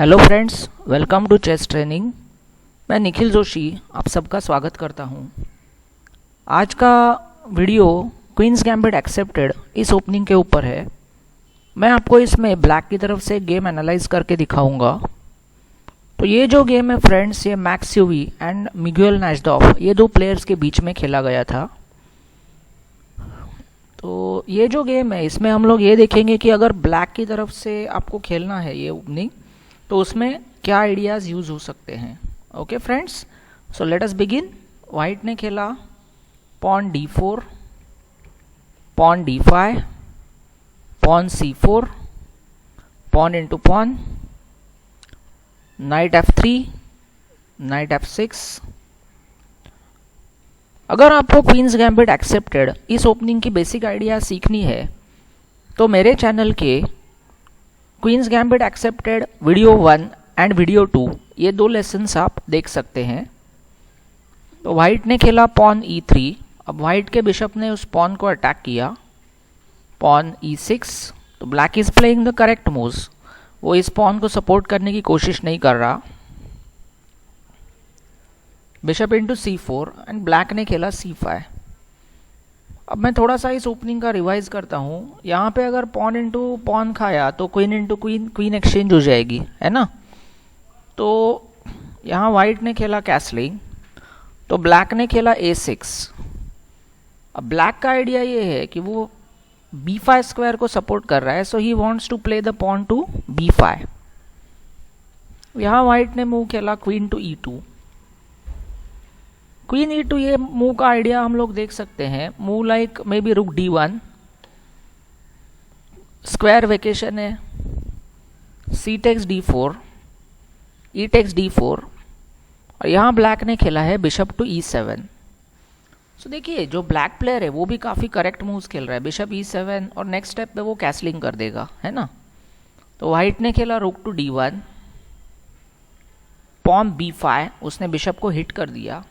Hello friends, welcome to chess training. मैं निखिल जोशी आप सबका स्वागत करता हूं। आज का वीडियो क्वींस गैम्बिट एक्सेप्टेड इस ओपनिंग के ऊपर है। मैं आपको इसमें ब्लैक की तरफ से गेम एनालाइज करके दिखाऊंगा। तो ये जो गेम है फ्रेंड्स, ये मैक्स यूवी एंड मिगुएल नाइस्डॉफ ये दो प्लेयर्स के बीच में खेला गया था। तो ये जो गेम है इसमें हम लोग ये देखेंगे कि अगर ब्लैक की तरफ से आपको खेलना है ये ओपनिंग, तो उसमें क्या आइडियाज़ यूज़ हो सकते हैं। Okay friends, so let us begin. White ने खेला pawn d4, pawn d5, pawn c4, pawn into pawn, knight f3, knight f6। अगर आपको क्वींस गैम्बिट एक्सेप्टेड इस ओपनिंग की बेसिक आइडिया सीखनी है तो मेरे चैनल के queen's gambit accepted video 1 and video 2 ये दो लेसन्स आप देख सकते हैं। तो वाइट ने खेला पॉन e3। अब वाइट के बिशप ने उस पॉन को अटैक किया, पॉन e6। तो black is playing the correct moves, वो इस पॉन को सपोर्ट करने की कोशिश नहीं कर रहा। Bishop into c4 and black ने खेला c5। अब मैं थोड़ा सा इस ओपनिंग का रिवाइज करता हूँ। यहाँ पे अगर पॉन इंटू पॉन खाया तो queen into queen, queen exchange हो जाएगी, है ना। तो यहाँ वाइट ने खेला कैसलिंग, तो ब्लैक ने खेला a6। अब ब्लैक का आइडिया ये है कि वो b5 स्क्वायर को सपोर्ट कर रहा है, so he wants to play the pawn to b5। यहाँ वाइट ने मूव खेला queen to e2। Queen e2 ये मूव का आइडिया हम लोग देख सकते हैं। Move like may be rook d1, square vacation है, c takes d4, e takes d4, और यहाँ ब्लैक ने खेला है बिशप टू e7। सो देखिए जो ब्लैक प्लेयर है वो भी काफ़ी करेक्ट मूव्स खेल रहा है। बिशप e7 और नेक्स्ट स्टेप पे वो कैसलिंग कर देगा, है ना। तो वाइट ने खेला रुक टू d1, पॉन b5, उसने बिशप को हिट कर दिया।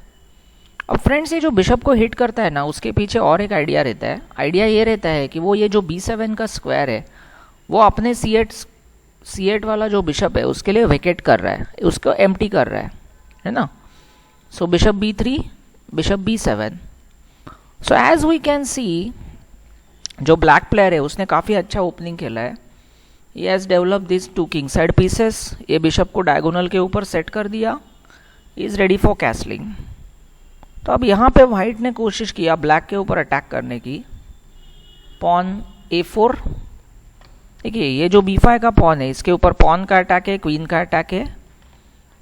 अब फ्रेंड्स ये जो बिशप को हिट करता है ना, उसके पीछे और एक आइडिया रहता है। आइडिया ये रहता है कि वो ये जो b7 का स्क्वायर है वो अपने c8 वाला जो बिशप है उसके लिए वेकेट कर रहा है, उसको एम्प्टी कर रहा है ना। So bishop b3, bishop b7। So as we can see जो ब्लैक प्लेयर है उसने काफ़ी अच्छा ओपनिंग खेला है। He has develop this two king side pieces. ये बिशप को डायगोनल के ऊपर सेट कर दिया। He is ready for castling. तो अब यहाँ पे वाइट ने कोशिश किया ब्लैक के ऊपर अटैक करने की, पॉन a4। देखिए ये जो b5 का पॉन है इसके ऊपर पॉन का अटैक है, क्वीन का अटैक है।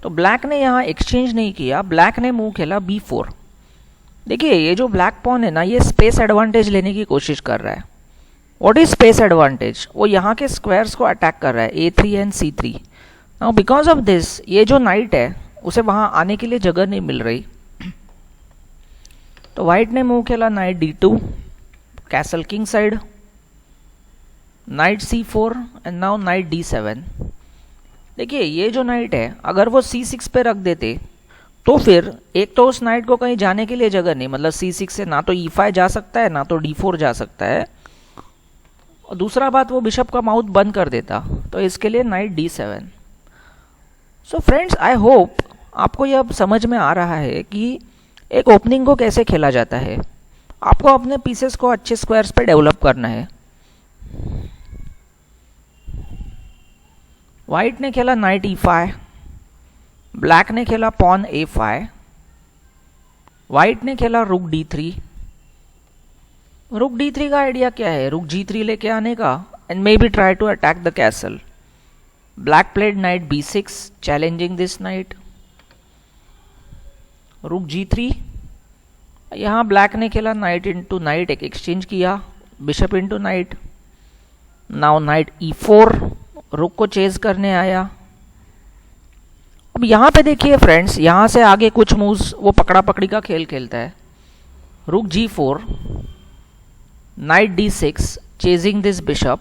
तो ब्लैक ने यहाँ एक्सचेंज नहीं किया, ब्लैक ने मूव खेला b4। देखिए ये जो ब्लैक पॉन है ना, ये स्पेस एडवांटेज लेने की कोशिश कर रहा है। What is space advantage? वो यहाँ के स्क्वायर्स को अटैक कर रहा है, a3 and c3। Now because of this ये जो नाइट है उसे वहाँ आने के लिए जगह नहीं मिल रही। तो वाइट ने मूव खेला night d2, castle king side, night c4 and now night d7। देखिए ये जो नाइट है अगर वो c6 पे रख देते तो फिर एक तो उस नाइट को कहीं जाने के लिए जगह नहीं, मतलब c6 से ना तो e5 जा सकता है ना तो d4 जा सकता है, और दूसरा बात वो बिशप का माउथ बंद कर देता, तो इसके लिए night d7। So friends I hope आपको ये अब समझ में आ रहा है कि एक ओपनिंग को कैसे खेला जाता है। आपको अपने पीसेस को अच्छे स्क्वायर्स पे डेवलप करना है। वाइट ने खेला नाइट e5, ब्लैक ने खेला पॉन a5, वाइट ने खेला रुक d3। रुक d3 का आइडिया क्या है? रुक g3 लेके आने का and maybe try to attack the castle. Black played knight b6 challenging this knight, rook g3। यहाँ ब्लैक ने खेला नाइट इंटू नाइट, एक एक्सचेंज किया, bishop into knight. Now knight e4, rook को चेज करने आया। अब यहाँ पे देखिए फ्रेंड्स, यहाँ से आगे कुछ मूव्स वो पकड़ा पकड़ी का खेल खेलता है। रुक g4, night d6 chasing this bishop.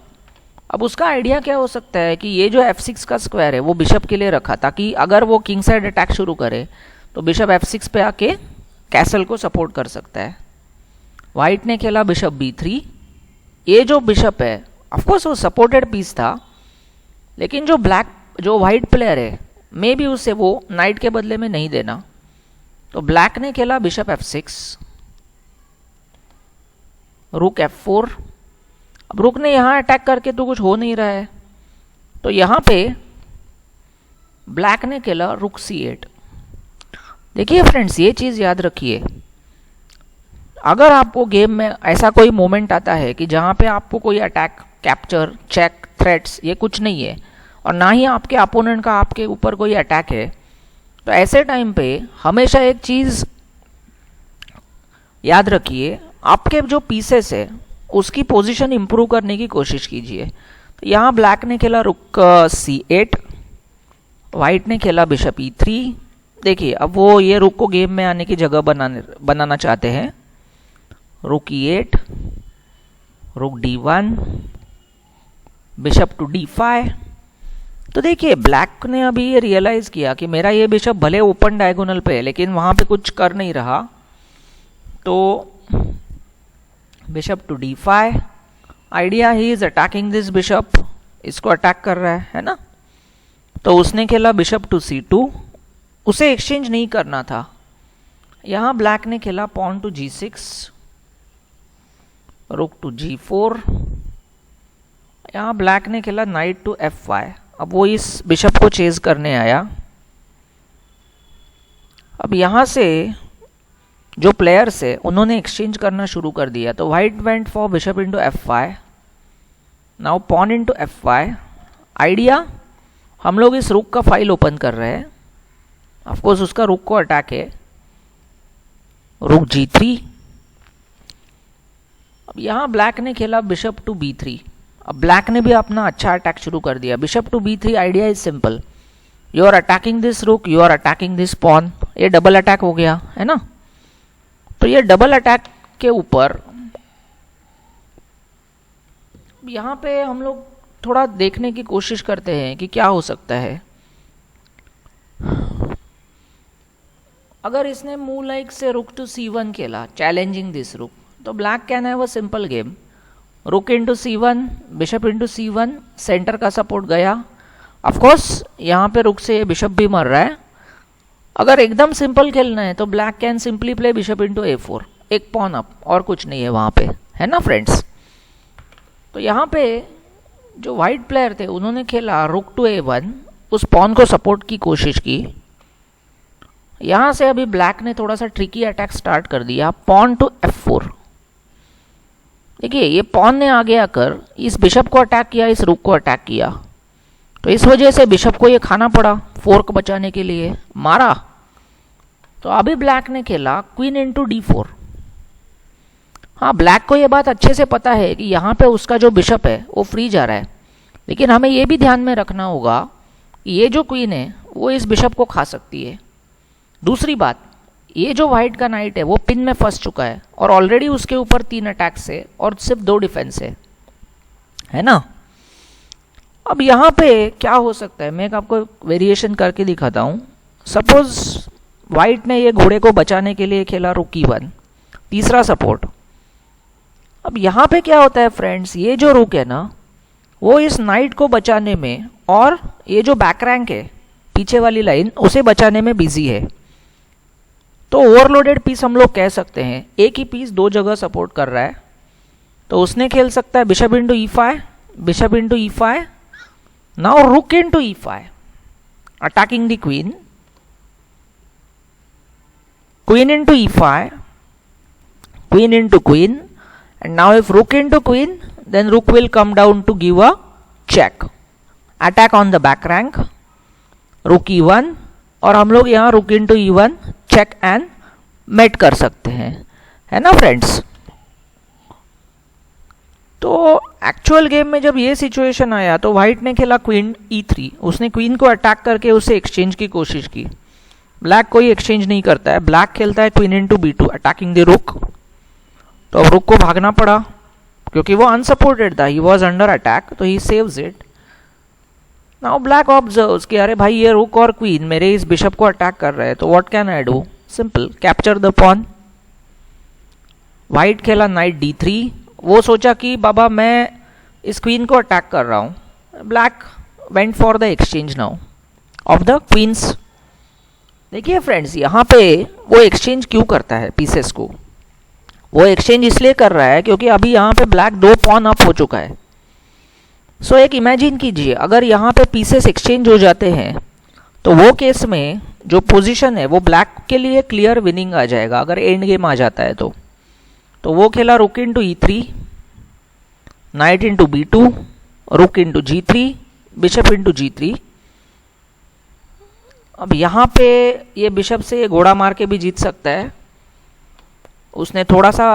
अब उसका आइडिया क्या हो सकता है कि ये जो f6 का स्क्वायर है वो बिशप के लिए रखा ताकि अगर वो किंग साइड अटैक शुरू करे तो बिशप f6 पे आके कैसल को सपोर्ट कर सकता है। वाइट ने खेला बिशप b3। ये जो बिशप है ऑफकोर्स वो सपोर्टेड पीस था, लेकिन जो ब्लैक जो वाइट प्लेयर है मे भी उसे वो नाइट के बदले में नहीं देना, तो ब्लैक ने खेला बिशप f6, रुक f4। अब रुक ने यहां अटैक करके तो कुछ हो नहीं रहा है, तो यहां पे ब्लैक ने खेला रुक c8। देखिए फ्रेंड्स, ये चीज याद रखिए, अगर आपको गेम में ऐसा कोई मोमेंट आता है कि जहां पे आपको कोई अटैक, कैप्चर, चेक, थ्रेट्स ये कुछ नहीं है और ना ही आपके अपोनेंट का आपके ऊपर कोई अटैक है, तो ऐसे टाइम पे हमेशा एक चीज याद रखिए, आपके जो पीसेस है उसकी पोजीशन इंप्रूव करने की कोशिश कीजिए। तो यहाँ ब्लैक ने खेला रुक c8, वाइट ने खेला बिशप e3। देखिए अब वो ये रुक को गेम में आने की जगह बनाना चाहते हैं। रुक e8, रुक d1, बिशप टू d5। तो देखिए ब्लैक ने अभी ये रियलाइज किया कि मेरा ये बिशप भले ओपन डायगोनल पे है लेकिन वहां पे कुछ कर नहीं रहा, तो bishop to d5। Idea he is attacking this bishop, इसको अटैक कर रहा है ना। तो उसने खेला बिशप टू c2, उसे एक्सचेंज नहीं करना था। यहां ब्लैक ने खेला पॉन टू g6, रुक टू g4। यहां ब्लैक ने खेला नाइट टू f5। अब वो इस बिशप को चेज करने आया। अब यहां से जो प्लेयर्स है उन्होंने एक्सचेंज करना शुरू कर दिया, तो white went for bishop into f5, now pawn into f5। Idea, हम लोग इस रुक का फाइल ओपन कर रहे हैं, ऑफ कोर्स उसका रुक को अटैक है, रुक g3। अब यहां ब्लैक ने खेला बिशप टू b3। अब ब्लैक ने भी अपना अच्छा अटैक शुरू कर दिया। Bishop to b3, idea is simple, you are attacking this rook, you are attacking this pawn, ये डबल अटैक हो गया है ना। तो ये डबल अटैक के ऊपर यहां पे हम लोग थोड़ा देखने की कोशिश करते हैं कि क्या हो सकता है। अगर इसने मूव लाइक से रुक टू c1 खेला, चैलेंजिंग दिस रुक, तो black can have a simple game, rook into c1, bishop into c1, centre का सपोर्ट गया। ऑफ कोर्स यहाँ पे रुक से बिशप भी मर रहा है। अगर एकदम सिंपल खेलना है तो black can simply play bishop into a4, एक पॉन अप, और कुछ नहीं है वहां पे, है ना फ्रेंड्स। तो यहाँ पे जो व्हाइट प्लेयर थे उन्होंने खेला रुक टू a1, उस पॉन को सपोर्ट की कोशिश की। यहां से अभी ब्लैक ने थोड़ा सा ट्रिकी अटैक स्टार्ट कर दिया, पॉन टू f4। देखिए ये पॉन ने आगे आकर इस बिशप को अटैक किया, इस रुक को अटैक किया, तो इस वजह से बिशप को ये खाना पड़ा फोर्क बचाने के लिए, मारा। तो अभी ब्लैक ने खेला क्वीन इनटू d4। हाँ, ब्लैक को ये बात अच्छे से पता है कि यहाँ पे उसका जो बिशप है वो फ्री जा रहा है, लेकिन हमें ये भी ध्यान में रखना होगा कि ये जो क्वीन है वो इस बिशप को खा सकती है। दूसरी बात, ये जो व्हाइट का नाइट है वो पिन में फंस चुका है और ऑलरेडी उसके ऊपर 3 अटैक्स है और सिर्फ 2 डिफेंस है ना। अब यहाँ पे क्या हो सकता है, मैं आपको वेरिएशन करके दिखाता हूँ। सपोज व्हाइट ने ये घोड़े को बचाने के लिए खेला रुक e1, तीसरा सपोर्ट। अब यहाँ पे क्या होता है फ्रेंड्स, ये जो रुक है ना वो इस नाइट को बचाने में और ये जो बैक रैंक है पीछे वाली लाइन उसे बचाने में बिजी है। तो ओवरलोडेड पीस हम लोग कह सकते हैं, एक ही पीस 2 जगह सपोर्ट कर रहा है। तो उसने खेल सकता है bishop into e5, bishop into e5, now रुक into e5, attacking the queen, queen into e5, queen into queen, and now if rook into queen, then rook will come down to give a check, attack on the back rank, rook e1, और हम लोग यहाँ rook into e1 check and mate कर सकते हैं, है ना friends. तो एक्चुअल गेम में जब ये सिचुएशन आया तो व्हाइट ने खेला क्वीन e3, उसने क्वीन को अटैक करके उसे एक्सचेंज की कोशिश की। ब्लैक कोई एक्सचेंज नहीं करता है, ब्लैक खेलता है queen into b2 attacking the रुक। तो अब रुक को भागना पड़ा क्योंकि वो अनसपोर्टेड था, ही वॉज अंडर अटैक, तो ही saves it. Now black observes कि अरे भाई ये रुक और क्वीन मेरे इस बिशप को अटैक कर रहे हैं, तो what can I do, simple capture the pawn. White खेला नाइट d3, वो सोचा कि बाबा मैं इस क्वीन को अटैक कर रहा हूँ। Black went for the exchange now of the queens. देखिए फ्रेंड्स, यहाँ पे वो एक्सचेंज क्यों करता है पीसेस को? वो एक्सचेंज इसलिए कर रहा है क्योंकि अभी यहाँ पे ब्लैक 2 पॉन अप हो चुका है। सो एक इमेजिन कीजिए, अगर यहाँ पे पीसेस एक्सचेंज हो जाते हैं तो वो केस में जो पोजीशन है वो ब्लैक के लिए क्लियर विनिंग आ जाएगा अगर एंड गेम आ जाता है तो वो खेला रुक into E3, night into B2, रुक into G3, bishop into G3। अब यहाँ पे ये बिशप से ये घोड़ा मार के भी जीत सकता है। उसने थोड़ा सा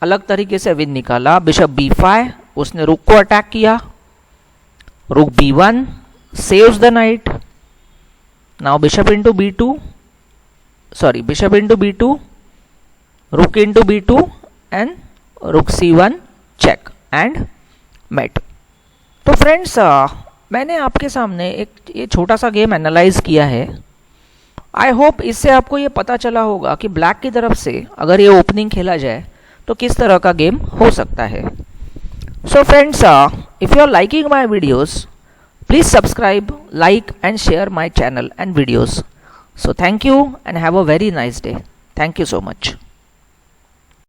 अलग तरीके से विन निकाला। बिशप B5, उसने रुक को अटैक किया, रुक B1 saves the night. Now bishop into B2, sorry bishop into B2, रुक इंटू B2 एंड रुक C1 चेक एंड मेट। तो फ्रेंड्स, मैंने आपके सामने एक ये छोटा सा गेम एनालाइज किया है। आई होप इससे आपको ये पता चला होगा कि ब्लैक की तरफ से अगर ये ओपनिंग खेला जाए तो किस तरह का गेम हो सकता है। So friends, if you are liking my videos, please subscribe, like and share my channel and videos. So thank you and have a very nice day. Thank you so much.